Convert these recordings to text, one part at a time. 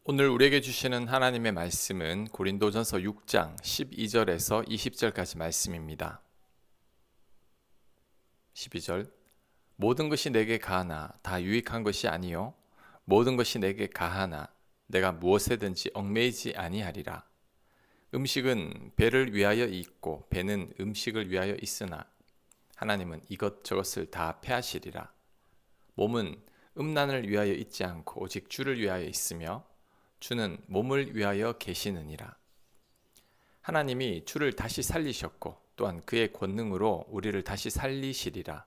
오늘 우리에게 주시는 하나님의 말씀은 고린도전서 6장 12절에서 20절까지 말씀입니다. 12절 모든 것이 내게 가하나 다 유익한 것이 아니요 모든 것이 내게 가하나 내가 무엇에든지 얽매이지 아니하리라. 음식은 배를 위하여 있고 배는 음식을 위하여 있으나 하나님은 이것저것을 다 패하시리라. 몸은 음란을 위하여 있지 않고 오직 주를 위하여 있으며 주는 몸을 위하여 계시느니라. 하나님이 주를 다시 살리셨고 또한 그의 권능으로 우리를 다시 살리시리라.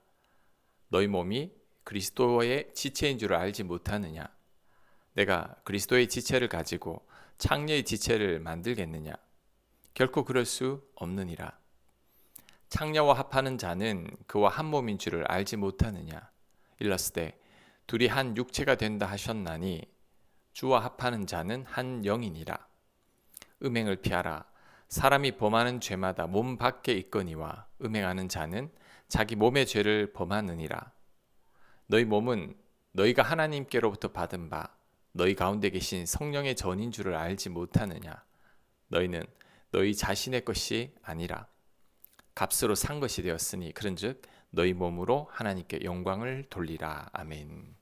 너희 몸이 그리스도의 지체인 줄 알지 못하느냐? 내가 그리스도의 지체를 가지고 창녀의 지체를 만들겠느냐? 결코 그럴 수 없느니라. 창녀와 합하는 자는 그와 한 몸인 줄을 알지 못하느냐? 일렀으되 둘이 한 육체가 된다 하셨나니 주와 합하는 자는 한 영이니라. 음행을 피하라. 사람이 범하는 죄마다 몸 밖에 있거니와 음행하는 자는 자기 몸의 죄를 범하느니라. 너희 몸은 너희가 하나님께로부터 받은 바 너희 가운데 계신 성령의 전인 줄을 알지 못하느냐. 너희는 너희 자신의 것이 아니라 값으로 산 것이 되었으니 그런즉 너희 몸으로 하나님께 영광을 돌리라. 아멘.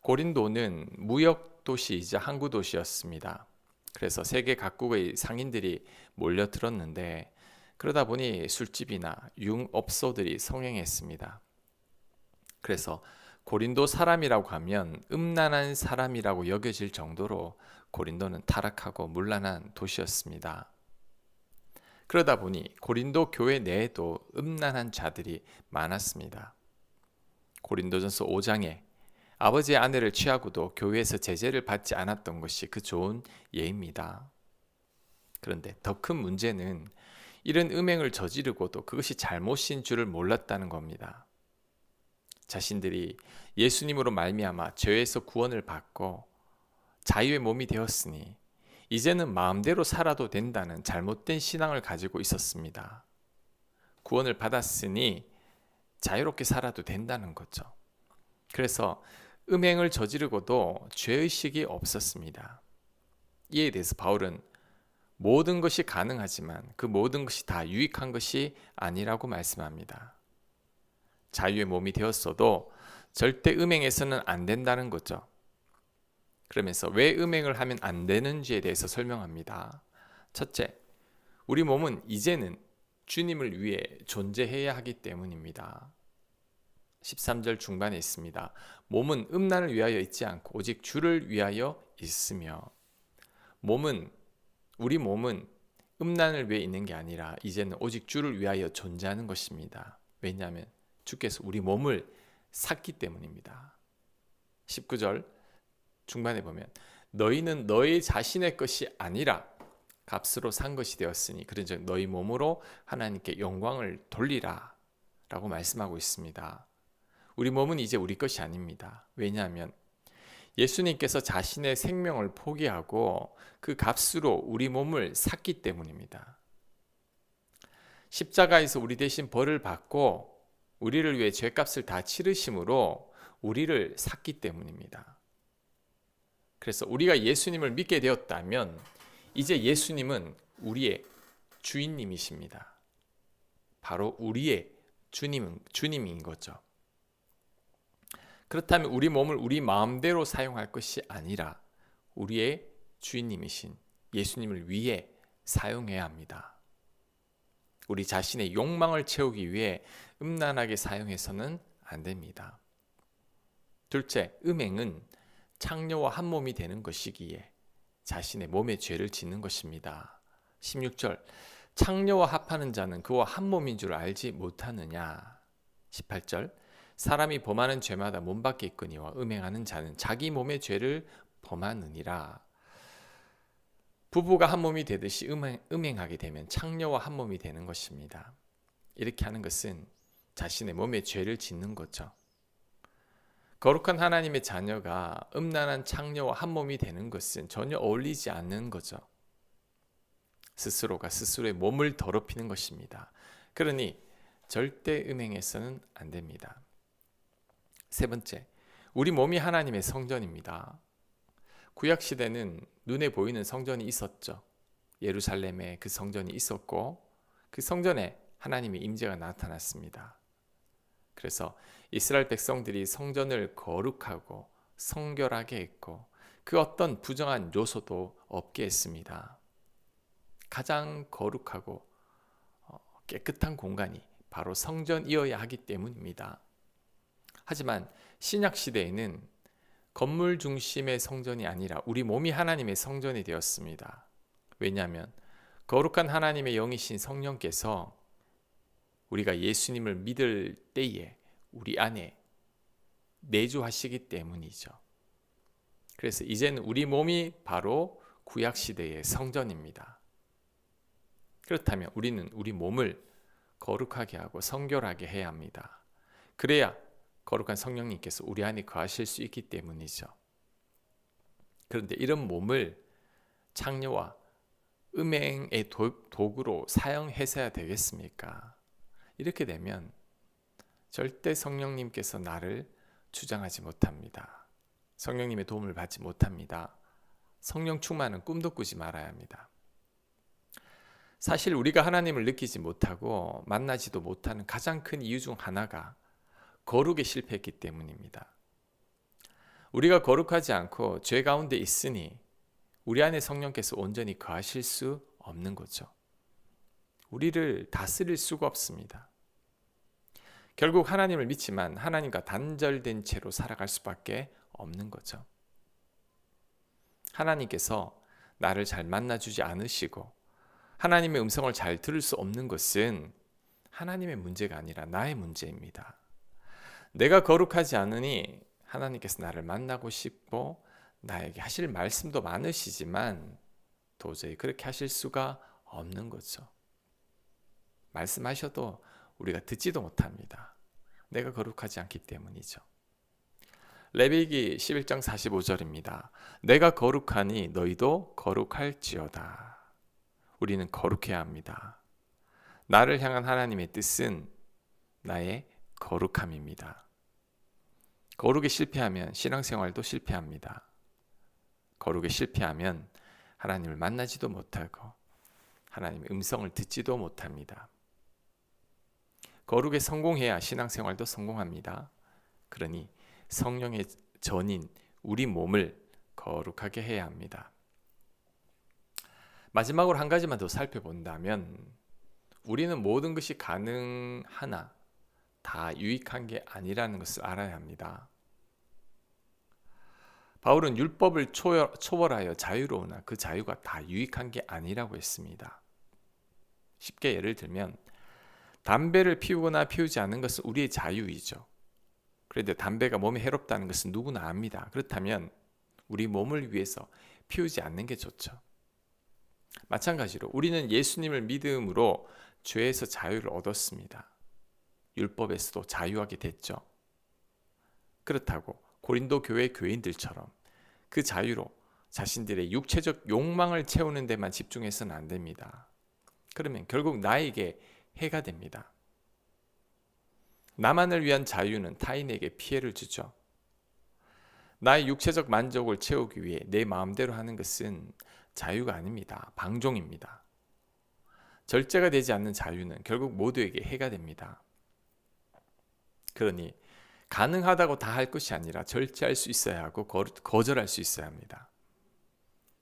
고린도는 무역 도시이자 항구 도시였습니다. 그래서 세계 각국의 상인들이 몰려들었는데 그러다 보니 술집이나 융업소들이 성행했습니다. 그래서 고린도 사람이라고 하면 음란한 사람이라고 여겨질 정도로 고린도는 타락하고 문란한 도시였습니다. 그러다 보니 고린도 교회 내에도 음란한 자들이 많았습니다. 고린도전서 5장에 아버지의 아내를 취하고도 교회에서 제재를 받지 않았던 것이 그 좋은 예입니다. 그런데 더 큰 문제는 이런 음행을 저지르고도 그것이 잘못인 줄을 몰랐다는 겁니다. 자신들이 예수님으로 말미암아 죄에서 구원을 받고 자유의 몸이 되었으니 이제는 마음대로 살아도 된다는 잘못된 신앙을 가지고 있었습니다. 구원을 받았으니 자유롭게 살아도 된다는 거죠. 그래서 음행을 저지르고도 죄의식이 없었습니다. 이에 대해서 바울은 모든 것이 가능하지만 그 모든 것이 다 유익한 것이 아니라고 말씀합니다. 자유의 몸이 되었어도 절대 음행해서는 안 된다는 거죠. 그러면서 왜 음행을 하면 안 되는지에 대해서 설명합니다. 첫째, 우리 몸은 이제는 주님을 위해 존재해야 하기 때문입니다. 13절 중반에 있습니다. 몸은 음란을 위하여 있지 않고 오직 주를 위하여 있으며 우리 몸은 음란을 위해 있는 게 아니라 이제는 오직 주를 위하여 존재하는 것입니다. 왜냐하면 주께서 우리 몸을 샀기 때문입니다. 19절 중반에 보면 너희는 너희 자신의 것이 아니라 값으로 산 것이 되었으니 그런즉 너희 몸으로 하나님께 영광을 돌리라 라고 말씀하고 있습니다. 우리 몸은 이제 우리 것이 아닙니다. 왜냐하면 예수님께서 자신의 생명을 포기하고 그 값으로 우리 몸을 샀기 때문입니다. 십자가에서 우리 대신 벌을 받고 우리를 위해 죄값을 다 치르심으로 우리를 샀기 때문입니다. 그래서 우리가 예수님을 믿게 되었다면 이제 예수님은 우리의 주인님이십니다. 바로 우리의 주님인 거죠. 그렇다면 우리 몸을 우리 마음대로 사용할 것이 아니라 우리의 주인님이신 예수님을 위해 사용해야 합니다. 우리 자신의 욕망을 채우기 위해 음란하게 사용해서는 안 됩니다. 둘째, 음행은 창녀와 한 몸이 되는 것이기에 자신의 몸에 죄를 짓는 것입니다. 16절, 창녀와 합하는 자는 그와 한 몸인 줄 알지 못하느냐. 18절, 사람이 범하는 죄마다 몸 밖에 있거니와 음행하는 자는 자기 몸의 죄를 범하느니라. 부부가 한 몸이 되듯이 음행하게 되면 창녀와 한 몸이 되는 것입니다. 이렇게 하는 것은 자신의 몸에 죄를 짓는 거죠. 거룩한 하나님의 자녀가 음란한 창녀와 한 몸이 되는 것은 전혀 어울리지 않는 거죠. 스스로가 스스로의 몸을 더럽히는 것입니다. 그러니 절대 음행해서는 안 됩니다. 세 번째, 우리 몸이 하나님의 성전입니다. 구약 시대는 눈에 보이는 성전이 있었죠. 예루살렘에 그 성전이 있었고 그 성전에 하나님의 임재가 나타났습니다. 그래서 이스라엘 백성들이 성전을 거룩하고 성결하게 했고 그 어떤 부정한 요소도 없게 했습니다. 가장 거룩하고 깨끗한 공간이 바로 성전이어야 하기 때문입니다. 하지만 신약 시대에는 건물 중심의 성전이 아니라 우리 몸이 하나님의 성전이 되었습니다. 왜냐하면 거룩한 하나님의 영이신 성령께서 우리가 예수님을 믿을 때에 우리 안에 내주하시기 때문이죠. 그래서 이제는 우리 몸이 바로 구약 시대의 성전입니다. 그렇다면 우리는 우리 몸을 거룩하게 하고 성결하게 해야 합니다. 그래야 거룩한 성령님께서 우리 안에 거하실 수 있기 때문이죠. 그런데 이런 몸을 창녀와 음행의 도구로 사용해서야 되겠습니까? 이렇게 되면 절대 성령님께서 나를 주장하지 못합니다. 성령님의 도움을 받지 못합니다. 성령 충만은 꿈도 꾸지 말아야 합니다. 사실 우리가 하나님을 느끼지 못하고 만나지도 못하는 가장 큰 이유 중 하나가 거룩에 실패했기 때문입니다. 우리가 거룩하지 않고 죄 가운데 있으니 우리 안에 성령께서 온전히 거하실 수 없는 거죠. 우리를 다스릴 수가 없습니다. 결국 하나님을 믿지만 하나님과 단절된 채로 살아갈 수밖에 없는 거죠. 하나님께서 나를 잘 만나주지 않으시고 하나님의 음성을 잘 들을 수 없는 것은 하나님의 문제가 아니라 나의 문제입니다. 내가 거룩하지 않으니 하나님께서 나를 만나고 싶고 나에게 하실 말씀도 많으시지만 도저히 그렇게 하실 수가 없는 거죠. 말씀하셔도 우리가 듣지도 못합니다. 내가 거룩하지 않기 때문이죠. 레위기 11장 45절입니다. 내가 거룩하니 너희도 거룩할지어다. 우리는 거룩해야 합니다. 나를 향한 하나님의 뜻은 나의 거룩함입니다. 거룩에 실패하면 신앙생활도 실패합니다. 거룩에 실패하면 하나님을 만나지도 못하고 하나님의 음성을 듣지도 못합니다. 거룩에 성공해야 신앙생활도 성공합니다. 그러니 성령의 전인 우리 몸을 거룩하게 해야 합니다. 마지막으로 한 가지만 더 살펴본다면 우리는 모든 것이 가능하나 다 유익한 게 아니라는 것을 알아야 합니다. 바울은 율법을 초월하여 자유로우나 그 자유가 다 유익한 게 아니라고 했습니다. 쉽게 예를 들면 담배를 피우거나 피우지 않는 것은 우리의 자유이죠. 그런데 담배가 몸에 해롭다는 것은 누구나 압니다. 그렇다면 우리 몸을 위해서 피우지 않는 게 좋죠. 마찬가지로 우리는 예수님을 믿음으로 죄에서 자유를 얻었습니다. 율법에서도 자유하게 됐죠. 그렇다고 고린도 교회 교인들처럼 그 자유로 자신들의 육체적 욕망을 채우는 데만 집중해서는 안 됩니다. 그러면 결국 나에게 해가 됩니다. 나만을 위한 자유는 타인에게 피해를 주죠. 나의 육체적 만족을 채우기 위해 내 마음대로 하는 것은 자유가 아닙니다. 방종입니다. 절제가 되지 않는 자유는 결국 모두에게 해가 됩니다. 그러니 가능하다고 다 할 것이 아니라 절제할 수 있어야 하고 거절할 수 있어야 합니다.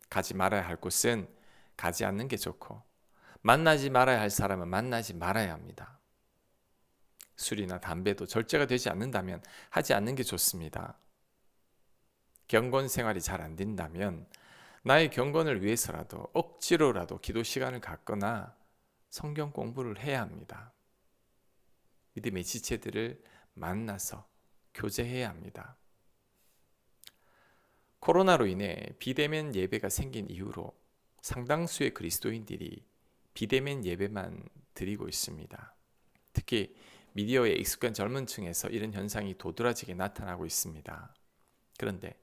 가지 말아야 할 곳은 가지 않는 게 좋고 만나지 말아야 할 사람은 만나지 말아야 합니다. 술이나 담배도 절제가 되지 않는다면 하지 않는 게 좋습니다. 경건 생활이 잘 안 된다면 나의 경건을 위해서라도 억지로라도 기도 시간을 갖거나 성경 공부를 해야 합니다. 믿음의 지체들을 만나서 교제해야 합니다. 코로나로 인해 비대면 예배가 생긴 이후로 상당수의 그리스도인들이 비대면 예배만 드리고 있습니다. 특히 미디어에 익숙한 젊은 층에서 이런 현상이 도드라지게 나타나고 있습니다. 그런데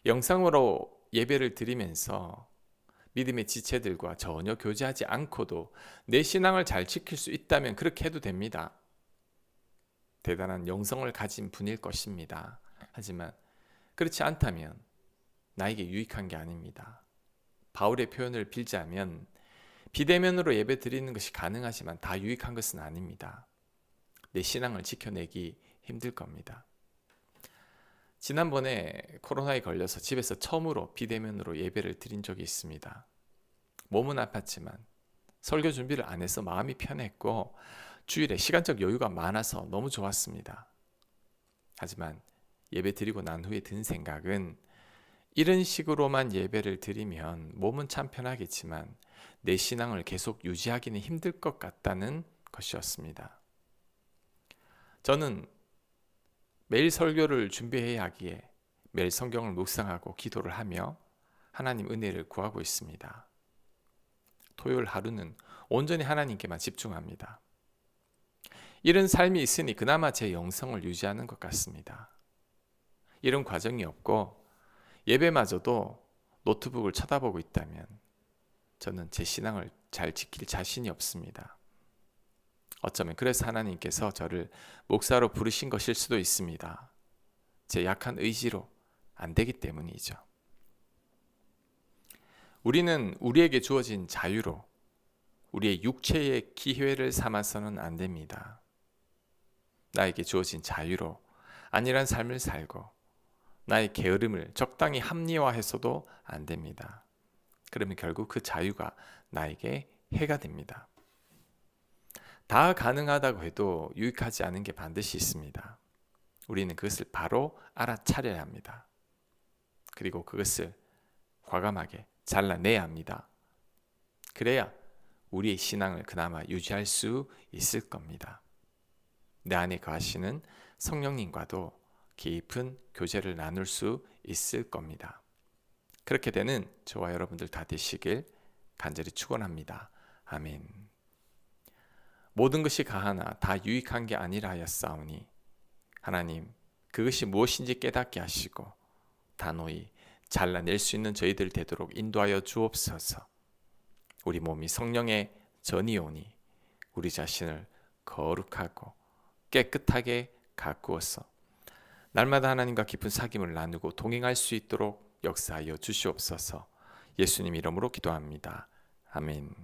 영상으로 예배를 드리면서 믿음의 지체들과 전혀 교제하지 않고도 내 신앙을 잘 지킬 수 있다면 그렇게 해도 됩니다. 대단한 영성을 가진 분일 것입니다. 하지만 그렇지 않다면 나에게 유익한 게 아닙니다. 바울의 표현을 빌자면 비대면으로 예배 드리는 것이 가능하지만 다 유익한 것은 아닙니다. 내 신앙을 지켜내기 힘들 겁니다. 지난번에 코로나에 걸려서 집에서 처음으로 비대면으로 예배를 드린 적이 있습니다. 몸은 아팠지만 설교 준비를 안 해서 마음이 편했고 주일에 시간적 여유가 많아서 너무 좋았습니다. 하지만 예배 드리고 난 후에 든 생각은 이런 식으로만 예배를 드리면 몸은 참 편하겠지만 내 신앙을 계속 유지하기는 힘들 것 같다는 것이었습니다. 저는 매일 설교를 준비해야 하기에 매일 성경을 묵상하고 기도를 하며 하나님 은혜를 구하고 있습니다. 토요일 하루는 온전히 하나님께만 집중합니다. 이런 삶이 있으니 그나마 제 영성을 유지하는 것 같습니다. 이런 과정이 없고 예배마저도 노트북을 쳐다보고 있다면 저는 제 신앙을 잘 지킬 자신이 없습니다. 어쩌면 그래서 하나님께서 저를 목사로 부르신 것일 수도 있습니다. 제 약한 의지로 안 되기 때문이죠. 우리는 우리에게 주어진 자유로 우리의 육체의 기회를 삼아서는 안 됩니다. 나에게 주어진 자유로 안일한 삶을 살고 나의 게으름을 적당히 합리화해서도 안 됩니다. 그러면 결국 그 자유가 나에게 해가 됩니다. 다 가능하다고 해도 유익하지 않은 게 반드시 있습니다. 우리는 그것을 바로 알아차려야 합니다. 그리고 그것을 과감하게 잘라내야 합니다. 그래야 우리의 신앙을 그나마 유지할 수 있을 겁니다. 내 안에 거하시는 성령님과도 깊은 교제를 나눌 수 있을 겁니다. 그렇게 되는 저와 여러분들 다 되시길 간절히 축원합니다. 아멘. 모든 것이 가하나 다 유익한 게 아니라 하였사오니 하나님 그것이 무엇인지 깨닫게 하시고 단호히 잘라낼 수 있는 저희들 되도록 인도하여 주옵소서. 우리 몸이 성령의 전이오니 우리 자신을 거룩하고 깨끗하게 가꾸어서 날마다 하나님과 깊은 사귐을 나누고 동행할 수 있도록 역사하여 주시옵소서. 예수님 이름으로 기도합니다. 아멘.